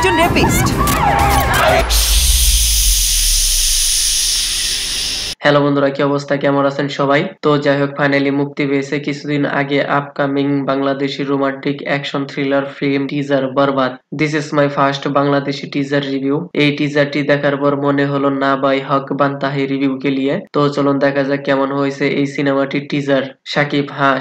একজন rapist. Hello বন্ধুরা, কি অবস্থা, কেমন আছেন সবাই? তো যাই হোক, ফাইনালি মুক্তি পেয়েছে কিছুদিন আগে upcoming Bangladeshi romantic action thriller film teaser Borbaad. This is my first Bangladeshi teaser review. এই টিজারটি দেখার পর মনে হলো না ভাই, হক বানতা হে রিভিউ কে লিয়ে। তো চলুন দেখা যাক কেমন হয়েছে এই সিনেমাটির টিজার।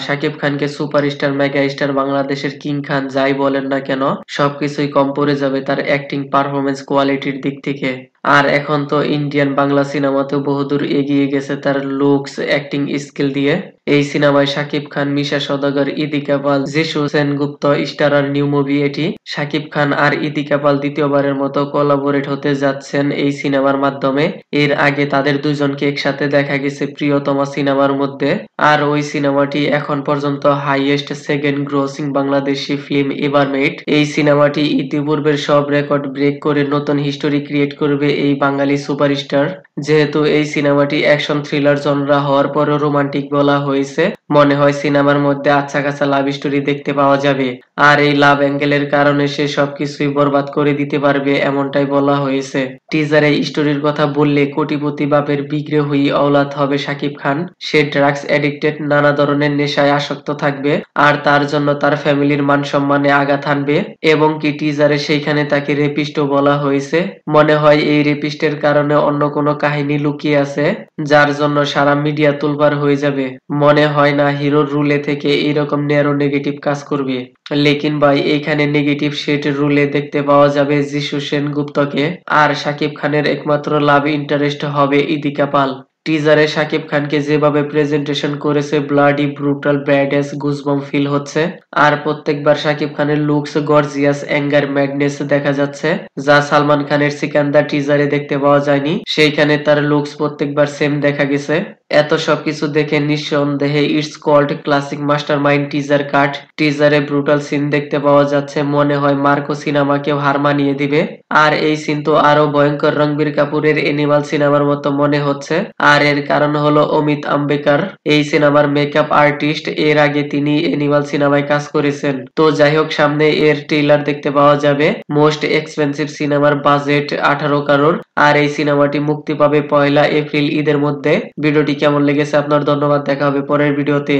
শাকিব খানকে সুপারস্টার মেগা স্টার বাংলাদেশের কিং খান যাই বলেন না কেন, সবকিছুই কম পড়ে যাবে তার অ্যাক্টিং পারফরমেন্স কোয়ালিটির দিক থেকে। আর এখন তো ইন্ডিয়ান বাংলা সিনেমাতেও বহুদূর এগিয়ে গেছে তার লুকস অ্যাক্টিং স্কিল দিয়ে। এই সিনেমায় শাকিব খান, মিশা সওদাগর, ইদিকা পাল, যিশু সেনগুপ্ত স্টারার নিউ মুভি এটি। শাকিব খান আর ইদিকা পাল দ্বিতীয়বারের মতো কোলাবোরেট হতে যাচ্ছেন এই সিনেমার মাধ্যমে। এর আগে তাদের দুজনকে একসাথে দেখা গেছে প্রিয়তমা সিনেমার মধ্যে। আর ওই সিনেমাটি এখন পর্যন্ত highest second grossing Bangladeshi film ever made. এই সিনেমাটি ইতিপূর্বের সব রেকর্ড ব্রেক করে নতুন হিস্টোরি ক্রিয়েট করবে এই বাঙালি সুপারস্টার। যেহেতু এই সিনেমাটি অ্যাকশন থ্রিলার জনরা হওয়ার পরও রোমান্টিক বলা হয়েছে, মনে হয় সিনেমার মধ্যে আচ্ছা কাছা লাভ স্টোরি দেখতে পাওয়া যাবে। আর এই লাভ অ্যাঙ্গেলের কারণে সে সবকিছুই বরবাদ করে দিতে পারবে এমনটাই বলা হয়েছে। টিজারে স্টোরির কথা বললে, কোটিপতি বাপের বিগ্রহী অওলাদ হবে শাকিব খান। সে ড্রাগস এডিক্টেড, নানা ধরনের নেশায় আসক্ত থাকবে, আর তার জন্য তার ফ্যামিলির মান সম্মানে আঘাত হানবে। এবং কি টিজারে সেইখানে তাকে রেপিস্টও বলা হয়েছে। মনে হয় এই রেপিস্টের কারণে অন্য কোনো কাহিনী লুকিয়ে আছে, যার জন্য সারা মিডিয়া তোলপাড় হয়ে যাবে। মনে হয় না হিরোর রুলে থেকে এইরকম ন্যারো নেগেটিভ কাজ করবে। লেকিন ভাই, এইখানে নেগেটিভ শেড রুলে দেখতে পাওয়া যাবে যিশু সেনগুপ্তকে। আর শাকিব খানের একমাত্র লাভ ইন্টারেস্ট হবে ইদিকা পাল। টিজারে শাকিব খানকে যেভাবে প্রেজেন্টেশন করেছে, bloody brutal badness goosebump feel হচ্ছে। আর প্রত্যেকবার শাকিব খানের লুকস গর্জিয়াস অ্যাঙ্গার ম্যাডনেস দেখা যাচ্ছে, যা সালমান খানের সিকান্দার টিজারে দেখতে পাওয়া যায়নি। সেইখানে তার লুকস প্রত্যেকবার সেম দেখা গেছে। এত সবকিছু দেখে নিঃসন্দেহে it's called classic mastermind teaser cut. টিজারে ব্রুটাল সিন দেখতে পাওয়া যাচ্ছে, মনে হয় মার্কো সিনেমাকেও হার মানিয়ে দিবে। আর এই সিন তো আরো ভয়ঙ্কর রণবীর কাপুরের এনিমাল সিনেমার মতো মনে হচ্ছে। আর এর কারণ হলো অমিত আম্বেকার, এই সিনেমার মেকআপ আর্টিস্ট। এর আগে তিনি এনিমাল সিনেমায় কাজ করেছেন। তো যাই হোক, সামনে এর ট্রেলার দেখতে পাওয়া যাবে। মোস্ট এক্সপেন্সিভ সিনেমার বাজেট 18 কারোর। আর এই সিনেমাটি মুক্তি পাবে 1 এপ্রিল ঈদের মধ্যে। ভিডিওটি কেমন লেগেছে আপনার? ধন্যবাদ, দেখা হবে পরের ভিডিওতে।